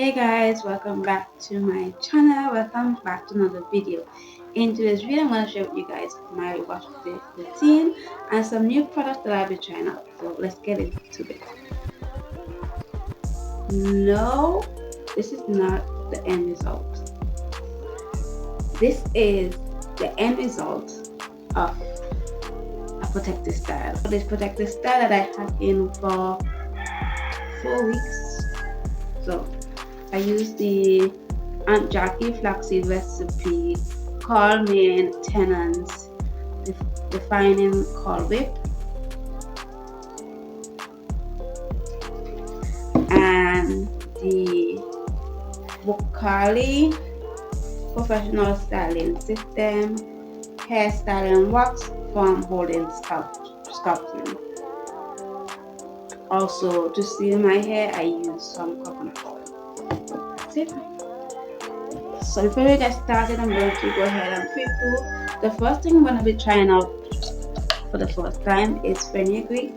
Hey guys, welcome back to my channel. Welcome back to another video. In today's video, I'm going to share with you guys my wash day routine and some new products that I'll be trying out. So let's get into it. No, this is not the end result. This is the end result of a protective style. This protective style that I had in for 4 weeks. So I use the Aunt Jackie flaxseed recipe, Calming Tenants, defining Call Whip, and the Vocali Professional Styling System, Hair Styling Wax from Holding Sculpting. Also, to seal my hair, I use some coconut oil. That's it. So before we get started, I'm going to go ahead and preview. The first thing I'm going to be trying out for the first time is fenugreek.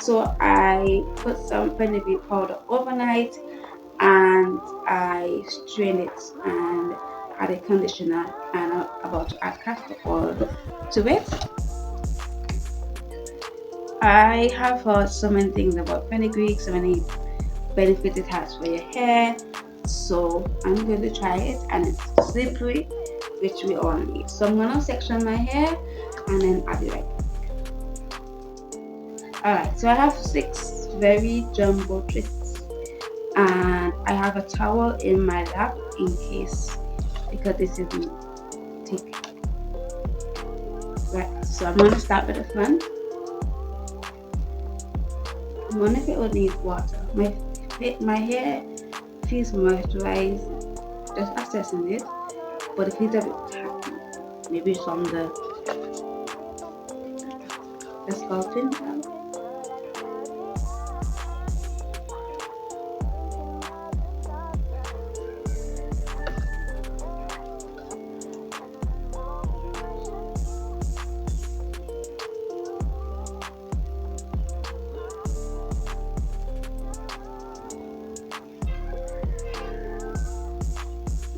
So I put some fenugreek powder overnight and I strained it and add a conditioner, and I'm about to add castor oil to it. I have heard so many things about fenugreek, so many benefits it has for your hair. So I'm going to try it, and it's slippery, which we all need. So I'm going to section my hair and then I'll be right back. Alright, so I have 6 very jumbo twists, and I have a towel in my lap in case, because this isn't thick. Right, so I'm going to start with the front. I'm wondering if it would need water. My hair feels moisturized, just assessing it, but it feels a bit tacky. Maybe from the sculpting now.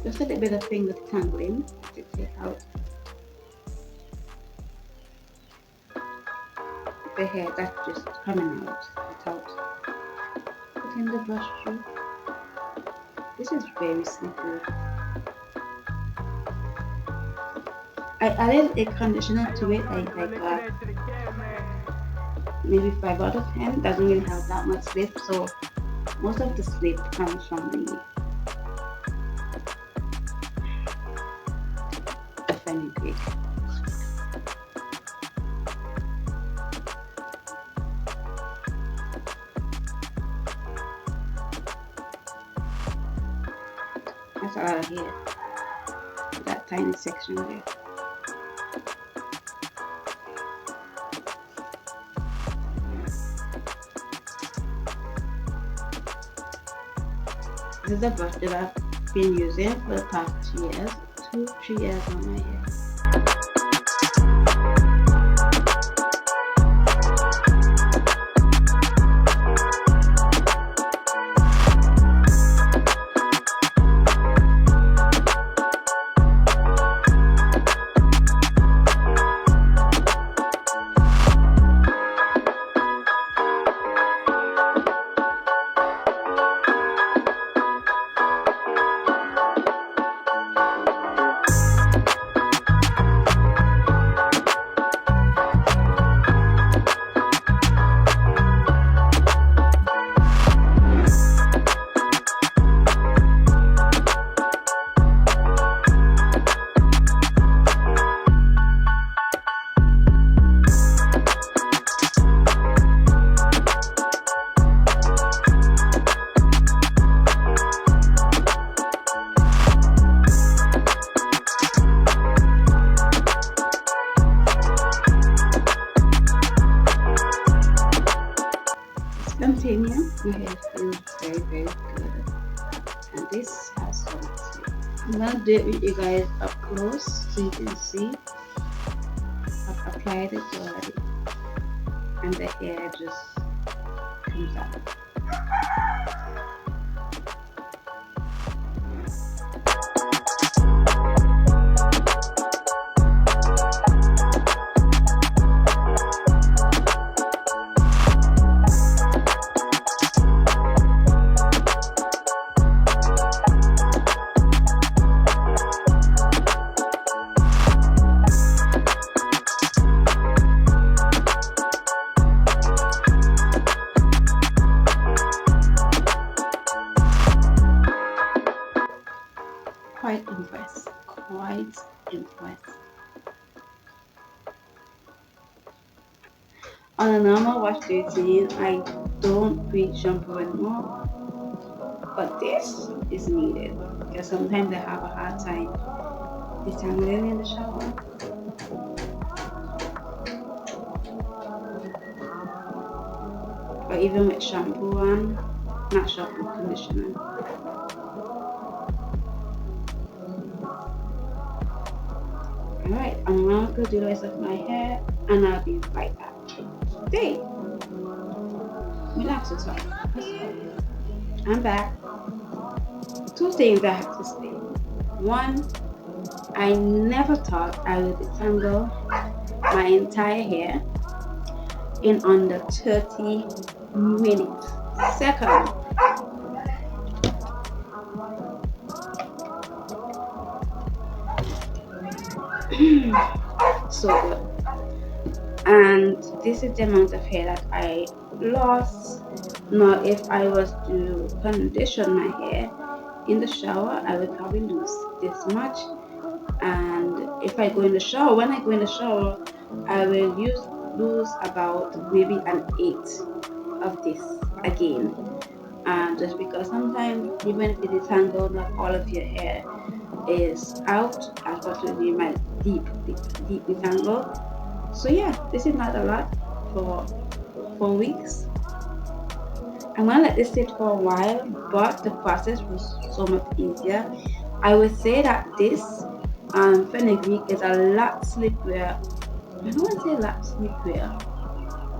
Just a little bit of finger tangling to take out the hair that's just coming out without putting the brush through. This is very slippery. I added a conditioner to it, like maybe 5 out of 10. Doesn't really have that much slip, so most of the slip comes from the fenugreek. That's a lot of hair. That tiny section there. This is a brush that I've been using for the past 2 years. 2-3 years on my hair. Continue. My hair feels very good, and this has so much slip. I'm gonna do it with you guys up close so you can see. I've applied it already, and the hair just comes out. quite impressed. On a normal wash routine, I don't pre-shampoo anymore, but this is needed because sometimes I have a hard time detangling in the shower. Or even with shampoo on, not shampoo, conditioner. Alright, I'm gonna go do the rest of my hair and I'll be right back. Stay! Relax yourself. Let's go. I'm back. Two things I have to say. One, I never thought I would detangle my entire hair in under 30 minutes. Second, so good. And this is the amount of hair that I lost. Now, if I was to condition my hair in the shower, I would probably lose this much. And if I go in the shower, when I go in the shower, I will lose about maybe an eighth of this again. And just because sometimes even if it is tangled, not all of your hair is out, unfortunately you might deep detangle. So yeah, this is not a lot for 4 weeks. I'm gonna let this sit for a while, but the process was so much easier. I would say that this fenugreek is a lot slipperier. I don't want to say a lot slipperier.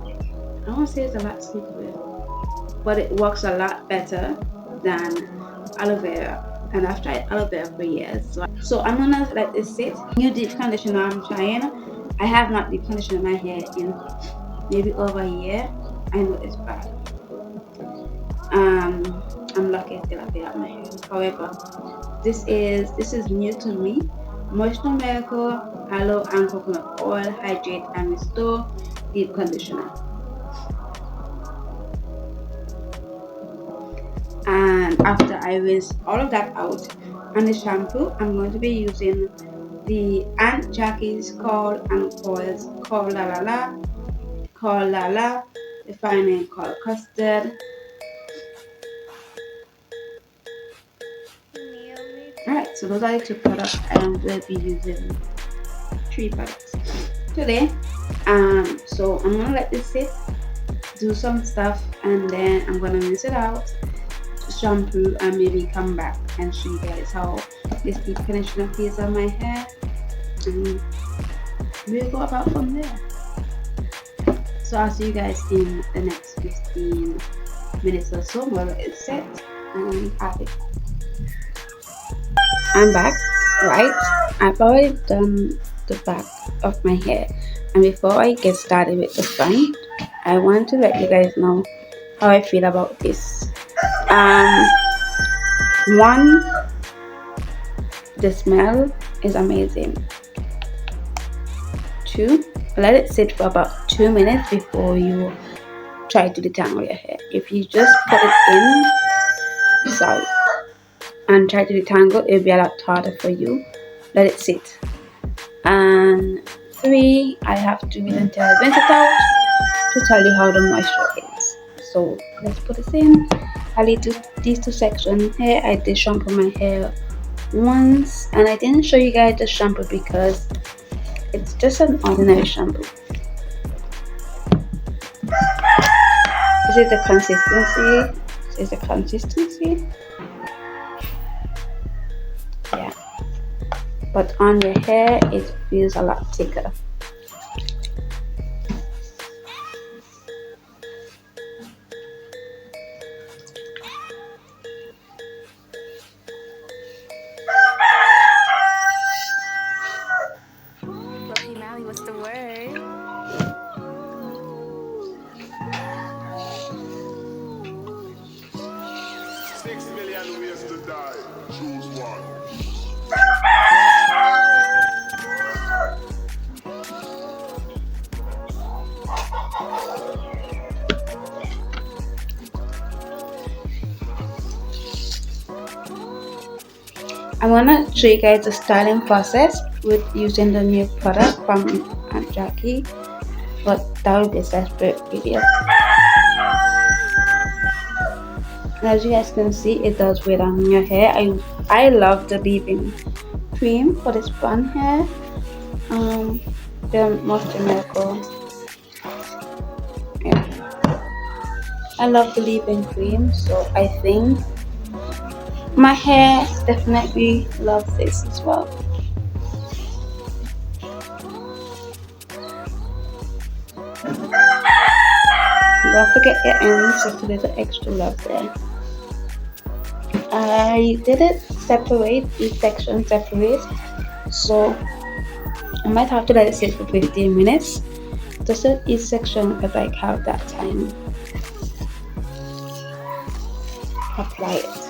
I don't want to say it's a lot slipperier, but it works a lot better than aloe vera. And I've tried aloe vera for years. So I'm gonna let this sit. New deep conditioner I'm trying. I have not deep conditioned my hair in maybe over a year. I know it's bad. I'm lucky I still have it on my hair. However, this is new to me. Moisture Miracle, Aloe and Coconut Oil Hydrate and Restore Deep Conditioner. And after I rinse all of that out and the shampoo, I'm going to be using the Aunt Jackie's Call and Coils Call La La, the fine name called Custard. Alright, so those are the two products I will be using. 3 products today. So I'm gonna let this sit, do some stuff, and then I'm gonna rinse it out, shampoo, and maybe come back and show you guys how this deep conditioner feels on my hair, and we'll go about from there. So I'll see you guys in the next 15 minutes or so while it's set and happy. I'm back, right? I've already done the back of my hair, and before I get started with the front, I want to let you guys know how I feel about this. One, the smell is amazing. 2, let it sit for about 2 minutes before you try to detangle your hair. If you just put it in, and try to detangle, it'll be a lot harder for you. Let it sit. And 3, I have to wait until I rinse it out to tell you how the moisture is. So let's put this in. I leave these 2 sections here. I did shampoo my hair once, and I didn't show you guys the shampoo because it's just an ordinary shampoo. Is it the consistency? Is the consistency? Yeah. But on your hair, it feels a lot thicker. What's the word? Six million ways to die. Choose one. I wanna show you guys the styling process with using the new product from Aunt Jackie, but that will be a separate video. As you guys can see, it does weigh down your hair. I love the leave-in cream for this blonde hair. The Moisture Miracle. Yeah, I love the leave-in cream, so I think my hair definitely loves this as well. Don't forget your ends, just a little extra love there. I did it separate, each section separate, so I might have to let it sit for 15 minutes just so each section could like have that time apply it.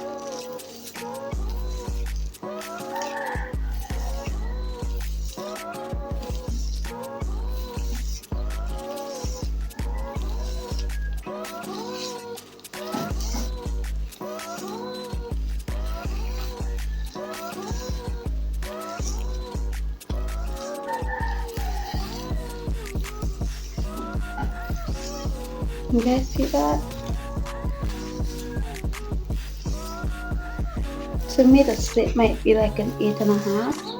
You guys see that? To me the slip might be like an 8.5.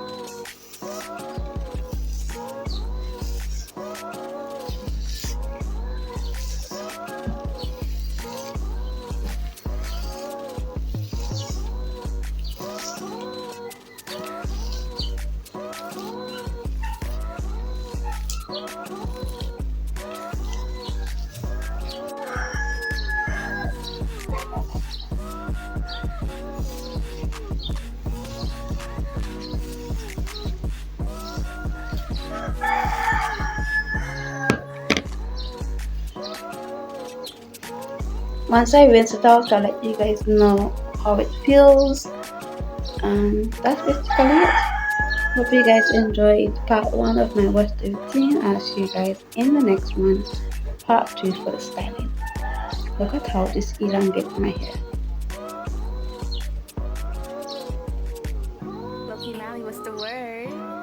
Once I rinse it out, I'll let you guys know how it feels. And that's basically it. Hope you guys enjoyed part 1 of my wash routine. I'll see you guys in the next one, part 2 for the styling. Look at how this elongates my hair. Loki Mally was the word.